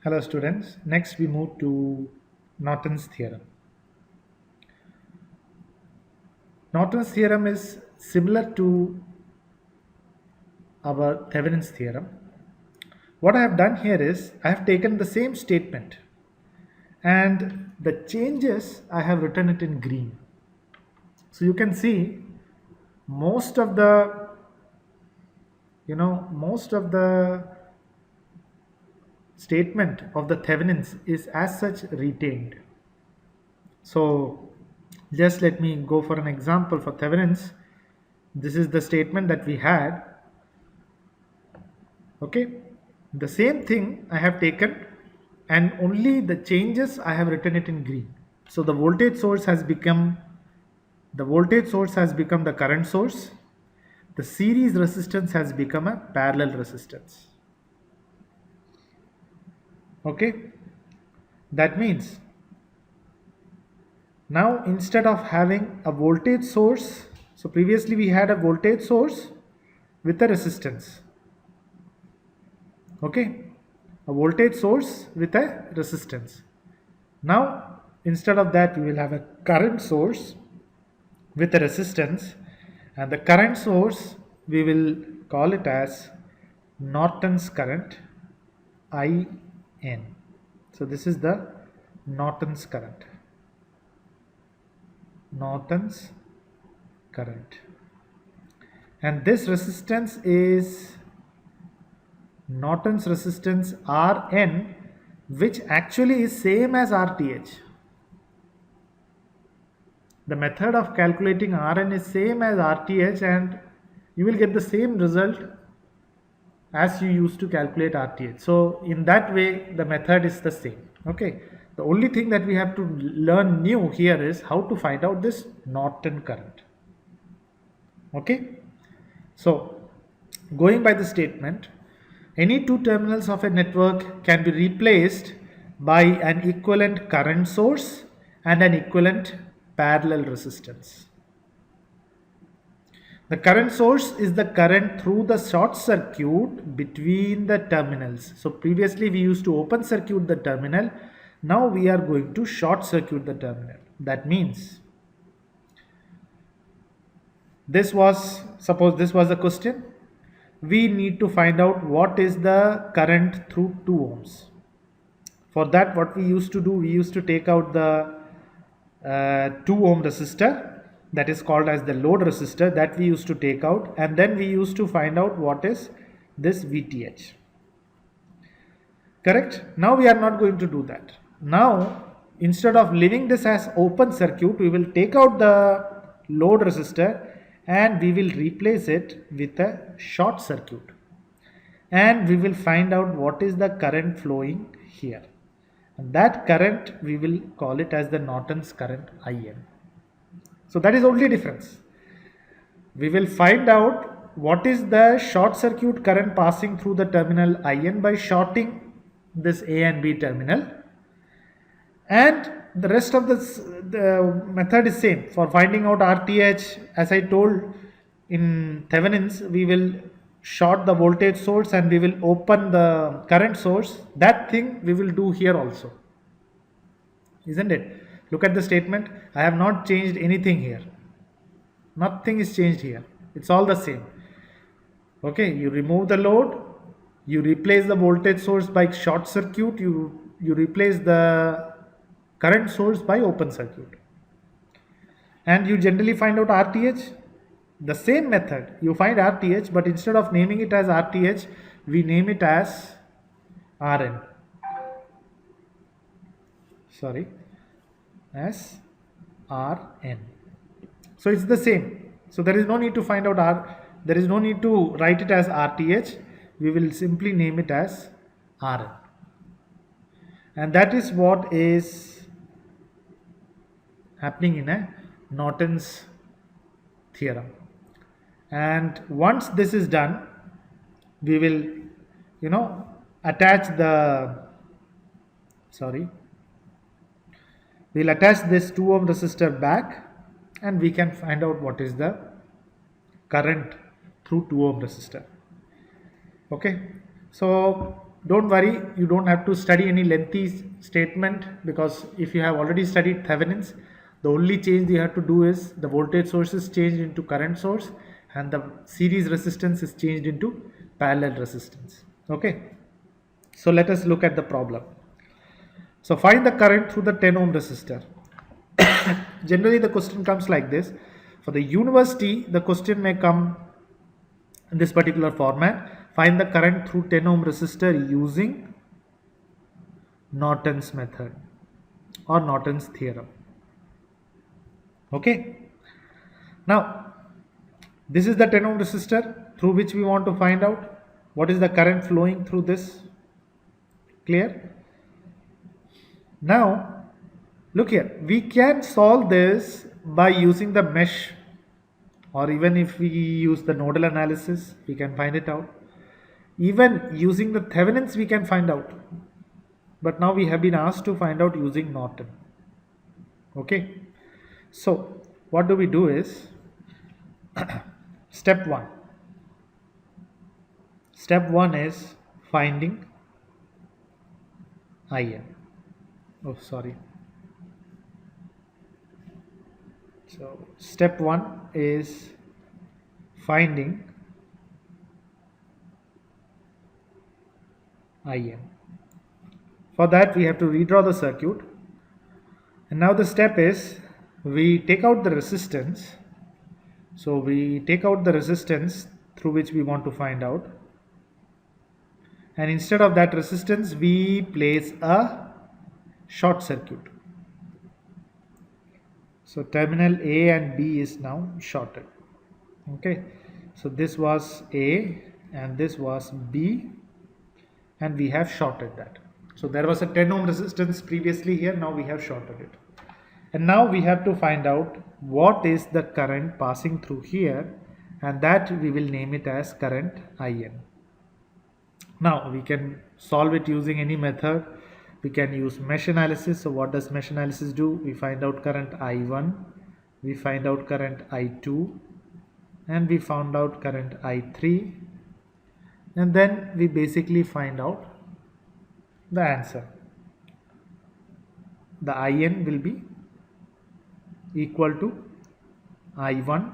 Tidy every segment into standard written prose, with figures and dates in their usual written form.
Hello students, next we move to Norton's theorem. Norton's theorem is similar to our Thevenin's theorem. What I have done here is I have taken the same statement and the changes I have written it in green. So you can see most of the most of the statement of the Thevenin's is as such retained. So just let me go for an example for Thevenin's. This is the statement that we had. Okay, the same thing I have taken and only the changes I have written it in green. So the voltage source has become the current source. The series resistance has become a parallel resistance. Okay, that means now instead of having a voltage source, so previously we had a voltage source with a resistance. Okay, a voltage source with a resistance. Now instead of that we will have a current source with a resistance, and the current source we will call it as Norton's current IN. So this is the Norton's current. Norton's current. And this resistance is Norton's resistance Rn, which actually is same as RTh. The method of calculating Rn is same as RTh, and you will get the same result as you used to calculate RTh. So in that way the method is the same. Okay, the only thing that we have to learn new here is how to find out this Norton current. Okay, so going by the statement, any two terminals of a network can be replaced by an equivalent current source and an equivalent parallel resistance. The current source is the current through the short circuit between the terminals. So previously we used to open circuit the terminal. Now we are going to short circuit the terminal. That means suppose this was the question. We need to find out what is the current through 2 ohms. For that, what we used to do, we used to take out the 2 ohm resistor, that is called as the load resistor, that we used to take out, and then we used to find out what is this VTH. Correct? Now we are not going to do that. Now instead of leaving this as open circuit, we will take out the load resistor and we will replace it with a short circuit, and we will find out what is the current flowing here, and that current we will call it as the Norton's current IN. So that is only difference. We will find out what is the short circuit current passing through the terminal IN by shorting this A and B terminal, and the rest of the method is same. For finding out RTH, as I told in Thevenin's, we will short the voltage source and we will open the current source. That thing we will do here also, isn't it? Look at the statement. I have not changed anything here. Nothing is changed here. It's all the same. Okay, you remove the load, you replace the voltage source by short circuit, you replace the current source by open circuit, and you generally find out RTH. The same method, you find RTH, but instead of naming it as RTH, we name it as RN. Sorry, as RN. So it's the same. So there is no need to find out there is no need to write it as RTH. We will simply name it as RN. And that is what is happening in a Norton's theorem. And once this is done, we will attach we'll attach this 2 ohm resistor back, and we can find out what is the current through 2 ohm resistor. Okay, so don't worry, you don't have to study any lengthy statement, because if you have already studied Thevenin's, the only change you have to do is the voltage source is changed into current source and the series resistance is changed into parallel resistance. Okay, so let us look at the problem. So find the current through the 10 ohm resistor. Generally the question comes like this. For the university, the question may come in this particular format. Find the current through 10 ohm resistor using Norton's method or Norton's theorem. Okay. Now, this is the 10 ohm resistor through which we want to find out what is the current flowing through this. Clear? Now, look here. We can solve this by using the mesh, or even if we use the nodal analysis, we can find it out. Even using the Thevenin's, we can find out. But now we have been asked to find out using Norton. Okay. So, what do we do is step 1. Step 1 is finding IN. Oh, sorry. So, step 1 is finding IN. For that, we have to redraw the circuit. And now the step is we take out the resistance. So, we take out the resistance through which we want to find out. And instead of that resistance, we place a short circuit. So terminal A and B is now shorted. Okay, so this was A and this was B, and we have shorted that. So there was a 10 ohm resistance previously here, now we have shorted it. And now we have to find out what is the current passing through here, and that we will name it as current IN. Now we can solve it using any method. We can use mesh analysis. So what does mesh analysis do? We find out current I1, we find out current I2, and we found out current I3, and then we basically find out the answer. The IN will be equal to I1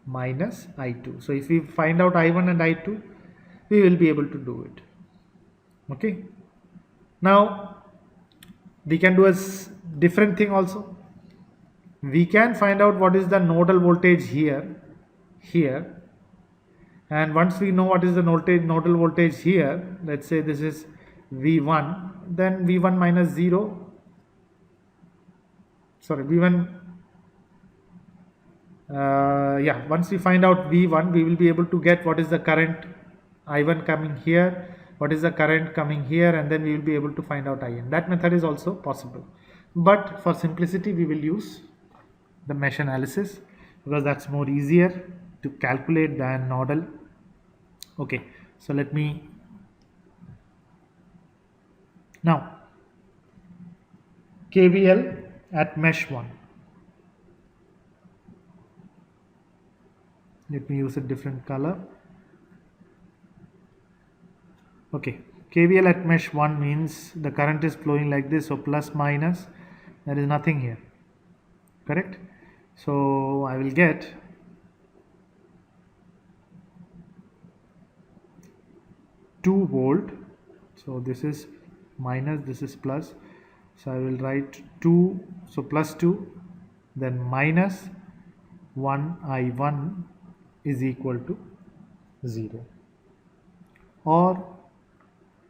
minus I2. So if we find out I1 and I2, we will be able to do it. Okay. Now we can do a different thing also. We can find out what is the nodal voltage here, and once we know what is the nodal voltage here, let's say this is V1, then V1 minus 0, sorry, V1, once we find out V1, we will be able to get what is the current I1 coming here, what is the current coming here, and then we will be able to find out IN. That method is also possible, but for simplicity we will use the mesh analysis because that's more easier to calculate than nodal. Okay, so let me now KVL at mesh 1. Let me use a different color. Okay, KVL at mesh 1 means the current is flowing like this, so plus minus, there is nothing here, correct? So I will get 2 volt, so this is minus, this is plus, so I will write 2, so plus 2, then minus 1 I1 is equal to 0, or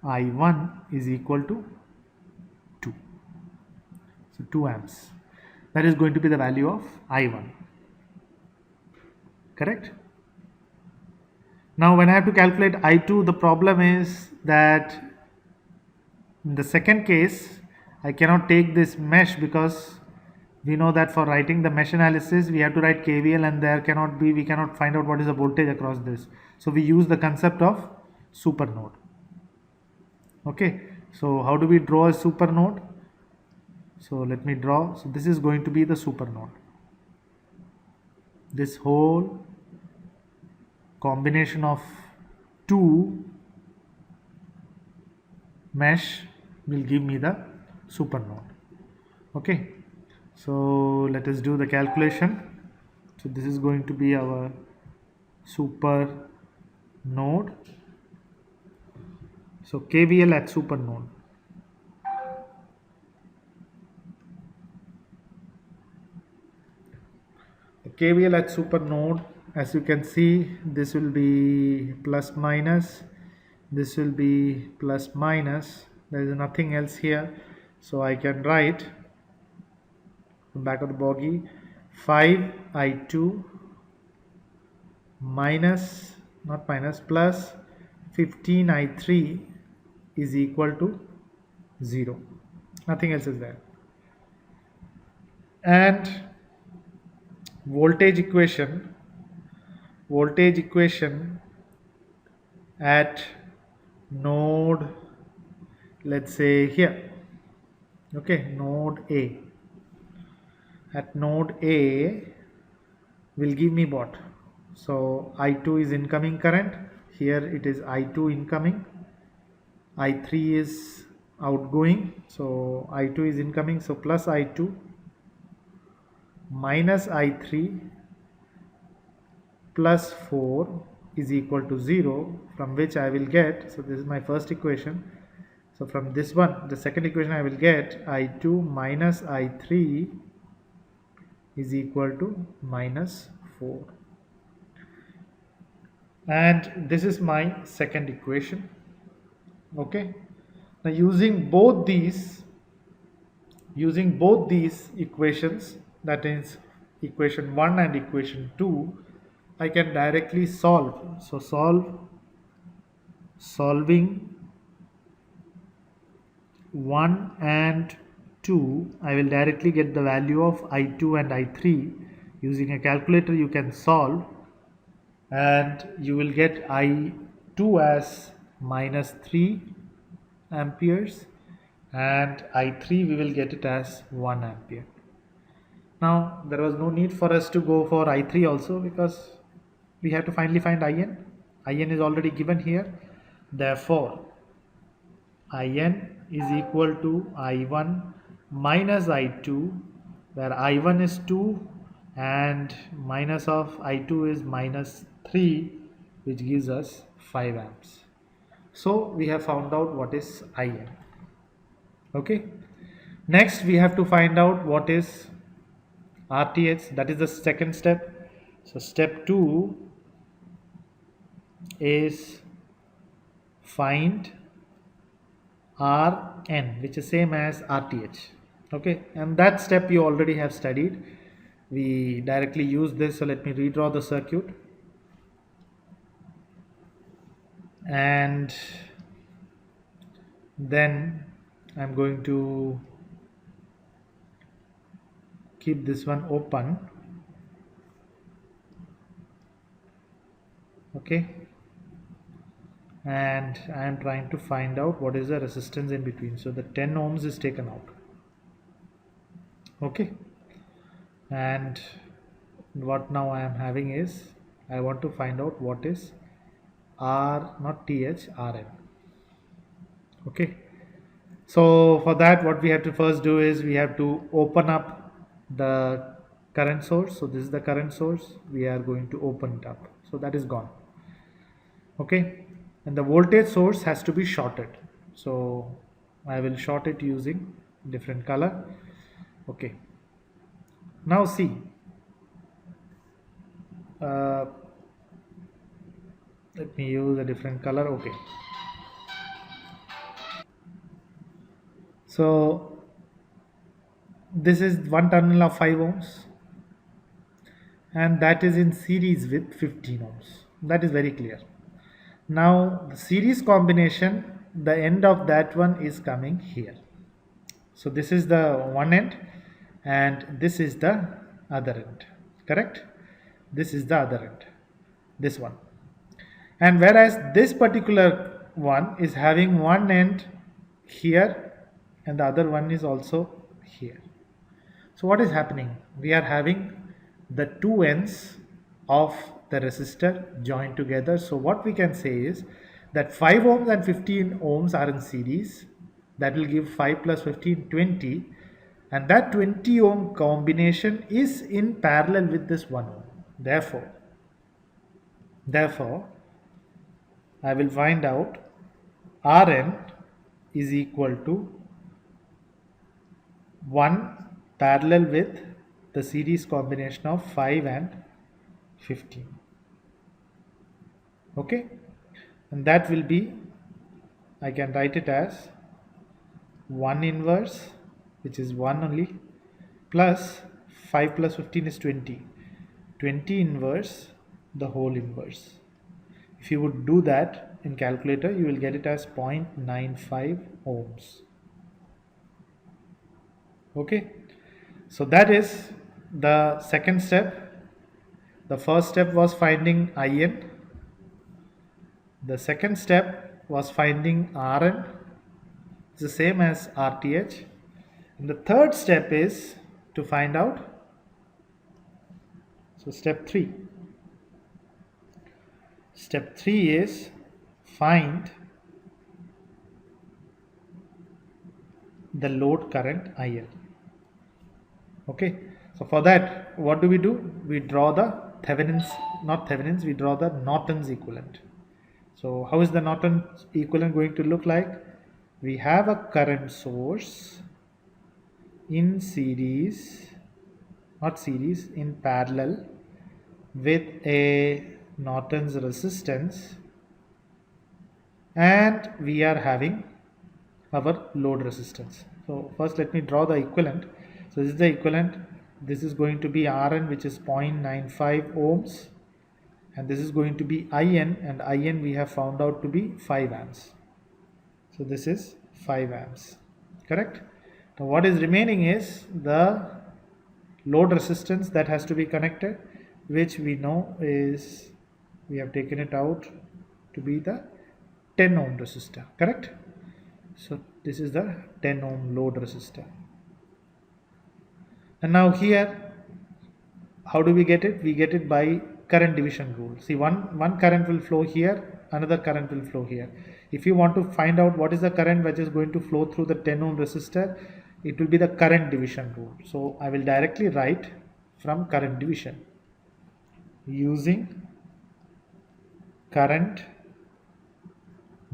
I1 is equal to 2, so 2 amps. That is going to be the value of I1, correct? Now when I have to calculate I2, the problem is that in the second case I cannot take this mesh, because we know that for writing the mesh analysis we have to write KVL, and we cannot find out what is the voltage across this. So we use the concept of super node. Okay, so how do we draw a super node? So let me draw. So this is going to be the super node. This whole combination of two mesh will give me the super node. Okay, so let us do the calculation. So this is going to be our super node. So KVL at super node. The KVL at super node, as you can see, this will be plus minus, this will be plus minus, there is nothing else here, so I can write back of the bogey 5i2 minus, not minus, plus 15i3 is equal to 0. Nothing else is there. And voltage equation at node, let's say here, okay, node A. At node A will give me what? So I2 is incoming current, here it is I2 incoming, I3 is outgoing, so I2 is incoming, so plus I2 minus I3 plus 4 is equal to 0, from which I will get, so this is my first equation, so from this one, the second equation, I will get I2 minus I3 is equal to minus 4. And this is my second equation. Okay, now using both these equations, that is equation 1 and equation 2, I can directly solve. So solving 1 and 2, I will directly get the value of I2 and I3. Using a calculator you can solve, and you will get I2 as minus 3 amperes and I3 we will get it as 1 ampere. Now there was no need for us to go for I3 also, because we have to finally find IN. IN is already given here, therefore IN is equal to I1 minus I2, where I1 is 2 and minus of I2 is minus 3, which gives us 5 amps. So we have found out what is IN. Okay, next we have to find out what is RTH, that is the second step. So step 2 is find Rn, which is same as RTH. Okay, and that step you already have studied. We directly use this, so let me redraw the circuit. And then I'm going to keep this one open. Okay, and I am trying to find out what is the resistance in between. So the 10 ohms is taken out. Okay, and what now I am having is, I want to find out what is R, not TH, Rn. Okay, so for that what we have to first do is we have to open up the current source. So this is the current source, we are going to open it up, so that is gone. Okay, and the voltage source has to be shorted, so I will short it using different color. Okay, now see, let me use a different color. Okay, so this is one terminal of 5 ohms and that is in series with 15 ohms. That is very clear. Now the series combination, the end of that one is coming here. So this is the one end and this is the other end, correct? This is the other end, this one. And whereas this particular one is having one end here and the other one is also here. So what is happening? We are having the two ends of the resistor joined together. So what we can say is that 5 ohms and 15 ohms are in series. That will give 5 plus 15, 20. And that 20 ohm combination is in parallel with this 1 ohm. Therefore, I will find out Rn is equal to 1 parallel with the series combination of 5 and 15. Okay, and that will be, I can write it as 1 inverse, which is 1 only, plus 5 plus 15 is 20. 20 inverse the whole inverse. If you would do that in calculator, you will get it as 0.95 ohms. Okay, so that is the second step. The first step was finding IN. The second step was finding Rn. It's the same as RTH. And the third step is to find out. So step 3. Step 3 is find the load current IL. Okay, so for that, what do? We draw the Thevenin's, we draw the Norton's equivalent. So how is the Norton's equivalent going to look like? We have a current source in series, not series, in parallel with a Norton's resistance, and we are having our load resistance. So first let me draw the equivalent. So this is the equivalent. This is going to be Rn, which is 0.95 ohms, and this is going to be IN, and IN we have found out to be 5 amps. So this is 5 amps, correct? Now what is remaining is the load resistance that has to be connected, which we know is, we have taken it out to be the 10 ohm resistor, correct? So this is the 10 ohm load resistor. And now here, how do we get it? We get it by current division rule. See, one current will flow here, another current will flow here. If you want to find out what is the current which is going to flow through the 10 ohm resistor, it will be the current division rule. So I will directly write from current division. Using current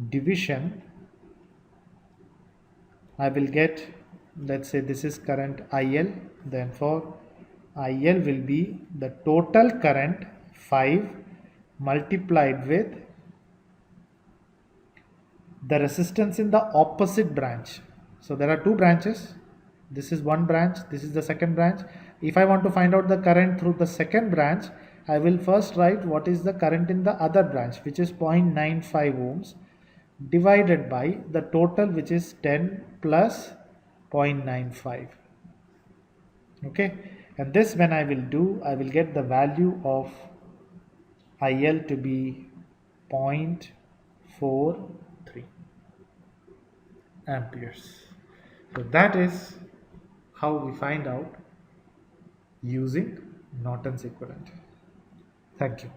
division, I will get, let's say this is current IL, therefore IL will be the total current 5 multiplied with the resistance in the opposite branch. So there are two branches. This is one branch, this is the second branch. If I want to find out the current through the second branch, I will first write what is the current in the other branch, which is 0.95 ohms, divided by the total, which is 10 plus 0.95. Okay, and this when I will do, I will get the value of IL to be 0.43 amperes. So that is how we find out using Norton's equivalent. Thank you.